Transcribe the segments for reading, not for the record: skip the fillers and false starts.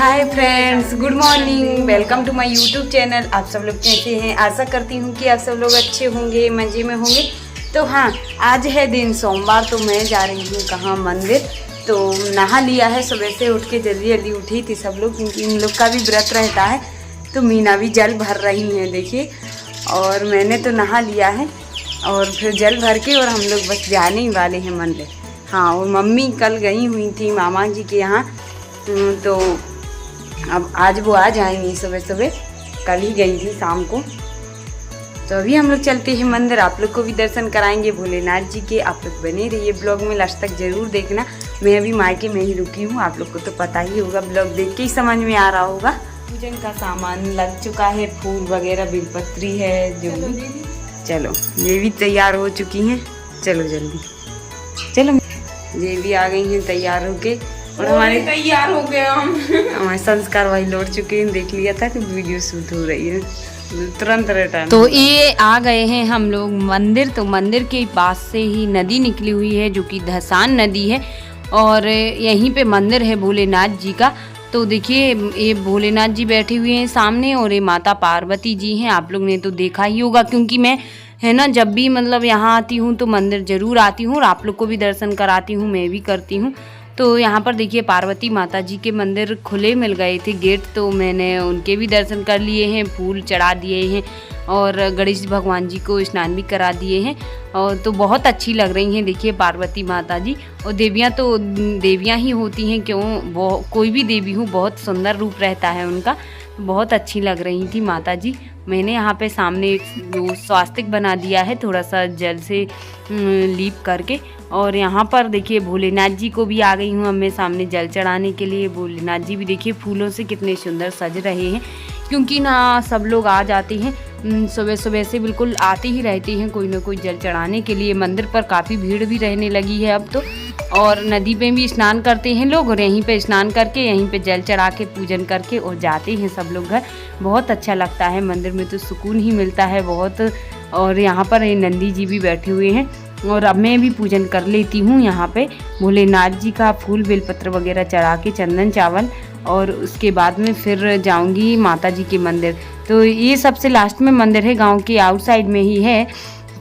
Hi friends, good morning. Welcome to my YouTube channel. आप सब लोग कैसे हैं? आशा करती हूँ कि आप सब लोग अच्छे होंगे, मज़े में होंगे। तो हाँ, आज है दिन सोमवार, तो मैं जा रही हूँ कहाँ, मंदिर। तो नहा लिया है, सुबह से उठ के जल्दी जल्दी उठी थी सब लोग, क्योंकि इन लोग का भी व्रत रहता है। तो मीना भी जल भर रही हैं, देखिए। और मैंने तो नहा लिया है और फिर जल भर के और हम लोग बस जाने ही वाले हैं मंदिर। हाँ, और मम्मी कल गई हुई थी मामा जी के यहाँ, तो अब आज वो आ जाएंगी सुबह सुबह। कल ही गई थी शाम को। तो अभी हम लोग चलते हैं मंदिर, आप लोग को भी दर्शन कराएंगे भोलेनाथ जी के। आप लोग बने रहिए, ब्लॉग में लास्ट तक जरूर देखना। मैं अभी मायके में ही रुकी हूँ, आप लोग को तो पता ही होगा, ब्लॉग देख के ही समझ में आ रहा होगा। पूजन का सामान लग चुका है, फूल वगैरह, बेलपत्री है जो भी। चलो, ये भी तैयार हो चुकी हैं। चलो जल्दी चलो, ये भी आ गई हैं तैयार होके। और हमारे तैयार हो गए हमारे संस्कार भाई लौट चुके हैं। देख लिया था कि वीडियो शूट हो रही है, तुरंत रिटर्न। तो ये आ गए हैं हम लोग मंदिर। तो मंदिर के पास से ही नदी निकली हुई है, जो कि धसान नदी है, और यहीं पे मंदिर है भोलेनाथ जी का। तो देखिए, ये भोलेनाथ जी बैठे हुए हैं सामने, और ये माता पार्वती जी हैं। आप लोग ने तो देखा ही होगा, क्योंकि मैं है ना, जब भी मतलब यहाँ आती हूँ तो मंदिर ज़रूर आती हूँ, और आप लोग को भी दर्शन कराती हूँ, मैं भी करती हूँ। तो यहाँ पर देखिए, पार्वती माता जी के मंदिर खुले मिल गए थे गेट, तो मैंने उनके भी दर्शन कर लिए हैं, फूल चढ़ा दिए हैं, और गणेश भगवान जी को स्नान भी करा दिए हैं। और तो बहुत अच्छी लग रही हैं, देखिए पार्वती माता जी। और देवियाँ तो देवियाँ ही होती हैं, क्यों वो कोई भी देवी हो, बहुत सुंदर रूप रहता है उनका। बहुत अच्छी लग रही थी माता जी। मैंने यहाँ पे सामने जो स्वास्तिक बना दिया है, थोड़ा सा जल से लीप करके। और यहाँ पर देखिए, भोलेनाथ जी को भी आ गई हूँ अब मैं सामने जल चढ़ाने के लिए। भोलेनाथ जी भी देखिए फूलों से कितने सुंदर सज रहे हैं, क्योंकि ना सब लोग आ जाते हैं सुबह सुबह से, बिल्कुल आते ही रहते हैं कोई ना कोई जल चढ़ाने के लिए। मंदिर पर काफ़ी भीड़ भी रहने लगी है अब तो। और नदी पे भी स्नान करते हैं लोग, और यहीं पे स्नान करके यहीं पे जल चढ़ा के पूजन करके और जाते हैं सब लोग घर। बहुत अच्छा लगता है मंदिर में, तो सुकून ही मिलता है बहुत। और यहाँ पर नंदी जी भी बैठे हुए हैं, और अब मैं भी पूजन कर लेती हूँ यहाँ पे भोलेनाथ जी का। फूल बेलपत्र वगैरह चढ़ा के, चंदन चावल, और उसके बाद में फिर जाऊँगी माता जी के मंदिर। तो ये सबसे लास्ट में मंदिर है, गाँव के आउटसाइड में ही है।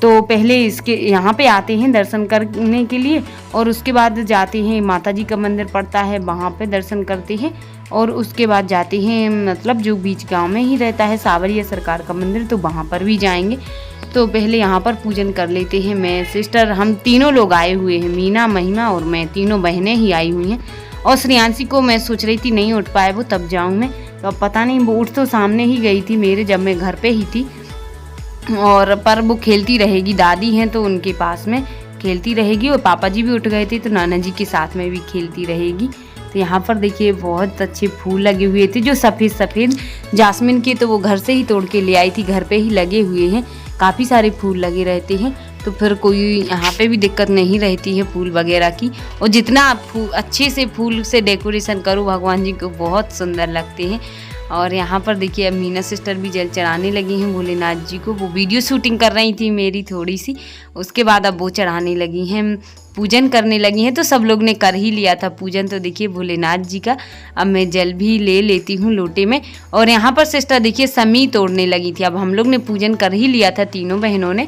तो पहले इसके यहाँ पे आते हैं दर्शन करने के लिए, और उसके बाद जाते हैं, माता जी का मंदिर पड़ता है वहाँ पे दर्शन करते हैं, और उसके बाद जाते हैं मतलब जो बीच गांव में ही रहता है सावरिया सरकार का मंदिर, तो वहाँ पर भी जाएंगे। तो पहले यहाँ पर पूजन कर लेते हैं। मैं सिस्टर, हम तीनों लोग आए हुए हैं, मीना, महिमा और मैं, तीनों बहनें ही आई हुई हैं। और श्रेयांशी को मैं सोच रही थी नहीं उठ पाए वो, तब जाऊँ मैं, तो अब पता नहीं, वो उठ तो सामने ही गई थी मेरे, जब मैं घर पे ही थी। और पर वो खेलती रहेगी, दादी हैं तो उनके पास में खेलती रहेगी, और पापा जी भी उठ गए थे तो नाना जी के साथ में भी खेलती रहेगी। तो यहाँ पर देखिए बहुत अच्छे फूल लगे हुए थे, जो सफ़ेद सफ़ेद जास्मिन के, तो वो घर से ही तोड़ के ले आई थी, घर पे ही लगे हुए हैं। काफ़ी सारे फूल लगे रहते हैं, तो फिर कोई यहाँ पे भी दिक्कत नहीं रहती है फूल वगैरह की। और जितना आप अच्छे से फूल से डेकोरेशन करो भगवान जी को, बहुत सुंदर लगते हैं। और यहाँ पर देखिए, अब मीना सिस्टर भी जल चढ़ाने लगी हैं भोलेनाथ जी को। वो वीडियो शूटिंग कर रही थी मेरी थोड़ी सी, उसके बाद अब वो चढ़ाने लगी हैं, पूजन करने लगी हैं। तो सब लोग ने कर ही लिया था पूजन, तो देखिए भोलेनाथ जी का। अब मैं जल भी ले लेती हूँ लोटे में। और यहाँ पर सिस्टर देखिए समी तोड़ने लगी थी। अब हम लोग ने पूजन कर ही लिया था तीनों बहनों ने,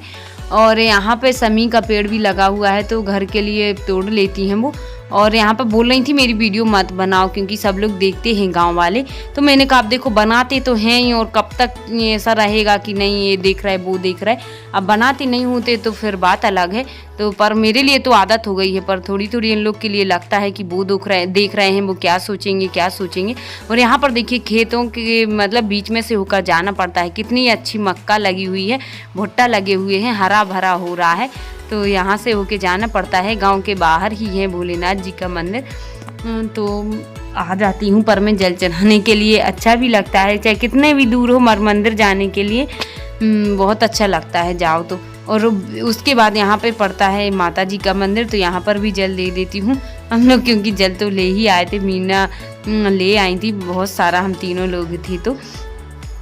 और यहाँ पे समी का पेड़ भी लगा हुआ है, तो घर के लिए तोड़ लेती हैं वो। और यहाँ पर बोल रही थी मेरी वीडियो मत बनाओ, क्योंकि सब लोग देखते हैं गांव वाले। तो मैंने कहा आप देखो, बनाते तो हैं ही, और कब तक ये ऐसा रहेगा कि नहीं ये देख रहा है वो देख रहा है। अब बनाते नहीं होते तो फिर बात अलग है। तो पर मेरे लिए तो आदत हो गई है, पर थोड़ी थोड़ी इन लोग के लिए लगता है कि वो देख रहे हैं, वो क्या सोचेंगे क्या सोचेंगे। और यहाँ पर देखिए खेतों के मतलब बीच में से होकर जाना पड़ता है। कितनी अच्छी मक्का लगी हुई है, भुट्टा लगे हुए हैं, हरा भरा हो रहा है। तो यहाँ से होके जाना पड़ता है, गांव के बाहर ही है भोलेनाथ जी का मंदिर। तो आ जाती हूँ, पर मैं जल चढ़ाने के लिए अच्छा भी लगता है, चाहे कितने भी दूर हो, मंदिर जाने के लिए बहुत अच्छा लगता है जाओ तो। और उसके बाद यहाँ पे पड़ता है माता जी का मंदिर, तो यहाँ पर भी जल दे देती हूँ हम लोग, क्योंकि जल तो ले ही आए थे, मीना ले आई थी बहुत सारा, हम तीनों लोग थे। तो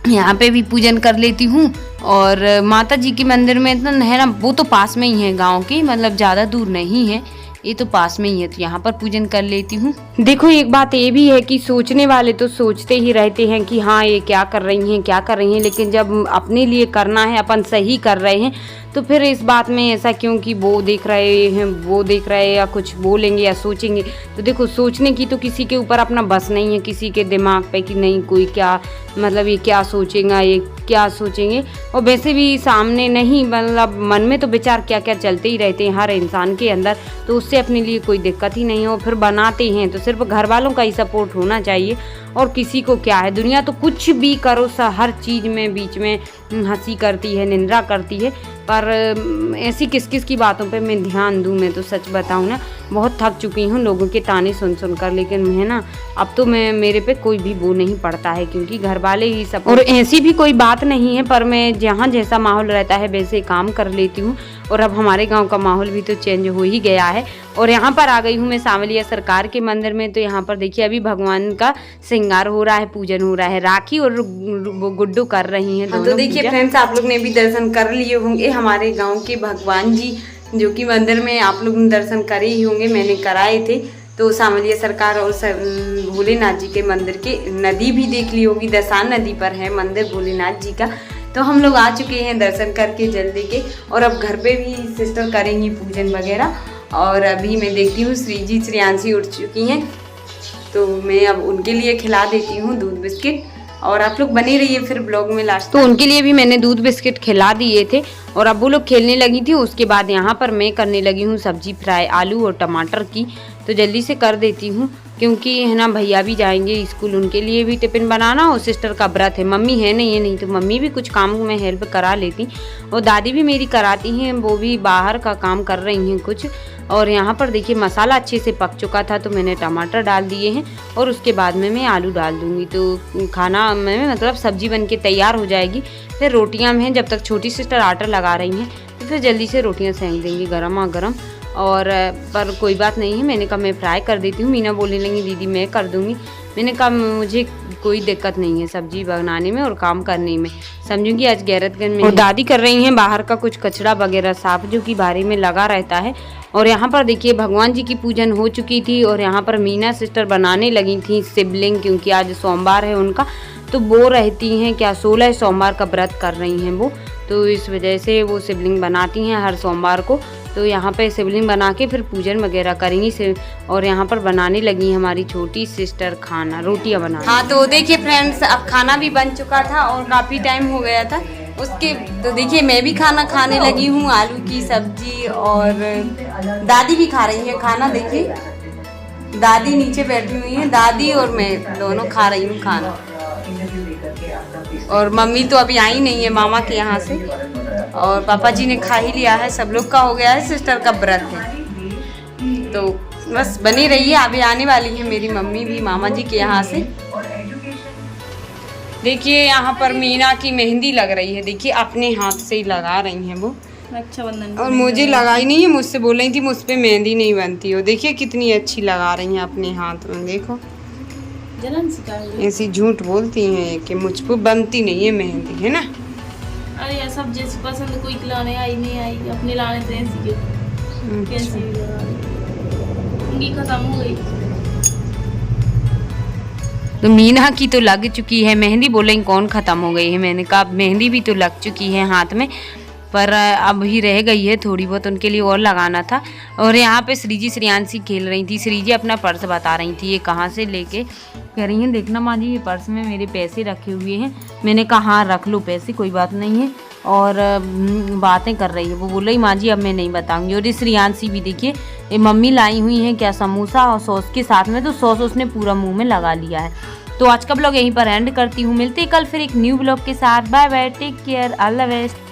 यहाँ पे भी पूजन कर लेती हूँ। और माता जी के मंदिर में इतना है ना, वो तो पास में ही है गांव की, मतलब ज़्यादा दूर नहीं है, ये तो पास में ही है, तो यहाँ पर पूजन कर लेती हूँ। देखो एक बात ये भी है कि सोचने वाले तो सोचते ही रहते हैं कि हाँ ये क्या कर रही हैं क्या कर रही हैं, लेकिन जब अपने लिए करना है, अपन सही कर रहे हैं, तो फिर इस बात में ऐसा क्यों कि वो देख रहे हैं वो देख रहे हैं या कुछ बोलेंगे या सोचेंगे। तो देखो सोचने की तो किसी के ऊपर अपना बस नहीं है, किसी के दिमाग पे कि नहीं कोई क्या मतलब ये क्या सोचेगा ये क्या सोचेंगे। और वैसे भी सामने नहीं मतलब मन में तो विचार क्या क्या चलते ही रहते हैं हर इंसान के अंदर, तो उससे अपने लिए कोई दिक्कत ही नहीं है। और फिर बनाते हैं तो सिर्फ घर वालों का ही सपोर्ट होना चाहिए, और किसी को क्या है, दुनिया तो कुछ भी करो हर चीज़ में बीच में हंसी करती है, निंदा करती है, पर ऐसी किस किस की बातों पे मैं ध्यान दूँ। मैं तो सच बताऊँ ना बहुत थक चुकी हूँ लोगों के ताने सुन सुन कर, लेकिन मैं ना अब तो मैं मेरे पे कोई भी वो नहीं पड़ता है, क्योंकि घर वाले ही सब, और ऐसी भी कोई बात नहीं है, पर मैं जहाँ जैसा माहौल रहता है वैसे काम कर लेती हूँ। और अब हमारे गांव का माहौल भी तो चेंज हो ही गया है। और यहाँ पर आ गई हूँ मैं सांवलिया सरकार के मंदिर में। तो यहाँ पर देखिए अभी भगवान का श्रृंगार हो रहा है, पूजन हो रहा है, राखी और गुड्डू कर रही हैं दोनों। तो देखिए फ्रेंड्स, आप लोग ने भी दर्शन कर लिए होंगे हमारे गाँव के भगवान जी, जो कि मंदिर में आप लोग दर्शन करे ही होंगे, मैंने कराए थे। तो सांवलिया सरकार और भोलेनाथ जी के मंदिर के नदी भी देख ली होगी, दसान नदी पर है मंदिर भोलेनाथ जी का। तो हम लोग आ चुके हैं दर्शन करके जल्दी के, और अब घर पे भी सिस्टर करेंगी पूजन वगैरह। और अभी मैं देखती हूँ श्रीजी श्रेयांशी उठ चुकी हैं, तो मैं अब उनके लिए खिला देती हूँ दूध बिस्किट, और आप लोग बने रहिए फिर ब्लॉग में लास्ट। तो उनके लिए भी मैंने दूध बिस्किट खिला दिए थे, और अब वो लोग खेलने लगी थी। उसके बाद यहाँ पर मैं करने लगी हूँ सब्जी फ्राई आलू और टमाटर की। तो जल्दी से कर देती हूँ, क्योंकि है ना भैया भी जाएंगे स्कूल, उनके लिए भी टिफिन बनाना, और सिस्टर का व्रत है। मम्मी है नहीं तो मम्मी भी कुछ काम में हेल्प करा लेती, और दादी भी मेरी कराती हैं, वो भी बाहर का काम कर रही हैं कुछ। और यहाँ पर देखिए मसाला अच्छे से पक चुका था, तो मैंने टमाटर डाल दिए हैं, और उसके बाद में मैं आलू डाल दूँगी। तो खाना में मतलब सब्जी बन के तैयार हो जाएगी। फिर रोटियाँ में जब तक छोटी सिस्टर आटा लगा रही हैं, तो फिर जल्दी से रोटियाँ सेंक देंगी गरमा गरम। और पर कोई बात नहीं है, मैंने कहा मैं फ्राई कर देती हूँ। मीना बोलने लगी दीदी मैं कर दूँगी। मैंने कहा मुझे कोई दिक्कत नहीं है सब्जी बनाने में और काम करने में, समझूंगी आज गैरतगंज में। और दादी कर रही हैं बाहर का कुछ कचरा वगैरह साफ, जो कि बारी में लगा रहता है। और यहाँ पर देखिए भगवान जी की पूजन हो चुकी थी, और यहाँ पर मीना सिस्टर बनाने लगी थी शिवलिंग, क्योंकि आज सोमवार है उनका। तो वो रहती हैं क्या 16 सोमवार का व्रत कर रही हैं वो, तो इस वजह से वो शिवलिंग बनाती हैं हर सोमवार को। तो यहाँ पे शिवलिंग बना के फिर पूजन वगैरह करेंगी से। और यहाँ पर बनाने लगी हमारी छोटी सिस्टर खाना, रोटियाँ बना। हाँ तो देखिए फ्रेंड्स, अब खाना भी बन चुका था और काफ़ी टाइम हो गया था उसके। तो देखिए मैं भी खाना खाने लगी हूँ, आलू की सब्जी, और दादी भी खा रही है खाना। देखिए दादी नीचे बैठी हुई है, दादी और मैं दोनों खा रही हूँ खाना। और मम्मी तो अभी आई नहीं है मामा के यहाँ से, और पापा जी ने खा ही लिया है, सब लोग का हो गया है, सिस्टर का व्रत है। तो बस बनी रहिए, अभी आने वाली है मेरी मम्मी भी मामा जी के यहाँ से। देखिए यहाँ पर मीना की मेहंदी लग रही है, देखिए अपने हाथ से ही लगा रही हैं वो, रक्षाबंधन। और मुझे लगाई नहीं है, मुझसे बोल रही थी मुझ पे मेहंदी नहीं बनती हो। देखिए कितनी अच्छी लगा रही हैं अपने हाथ में, देखो ऐसी झूठ बोलती हैं कि मुझ पे बनती नहीं है मेहंदी, है ना। अरे यार सब जैसी पसंद कोई लाने आई नहीं आई, अपने लाने से ऐसी कैसी उंगली खत्म हो गई। तो मीना की तो लग चुकी है मेहंदी, बोलेंगे कौन ख़त्म हो गई है। मैंने कहा मेहंदी भी तो लग चुकी है हाथ में, पर अब ही रह गई है थोड़ी बहुत, उनके लिए और लगाना था। और यहाँ पे श्रीजी श्रेयांशी खेल रही थी। श्रीजी अपना पर्स बता रही थी, ये कहाँ से लेके, कह रही हैं देखना माँ जी ये पर्स में मेरे पैसे रखे हुए हैं। मैंने कहा हाँ रख लो पैसे, कोई बात नहीं है। और बातें कर रही है, वो बोल रही माँ जी अब मैं नहीं बताऊंगी। और ये श्रेयांशी भी देखिए, ये मम्मी लाई हुई हैं क्या समोसा और सॉस के साथ में, तो सॉस उसने पूरा मुंह में लगा लिया है। तो आज का ब्लॉग यहीं पर एंड करती हूँ, मिलते हैं कल फिर एक न्यू ब्लॉग के साथ। Bye bye, take care, all the best.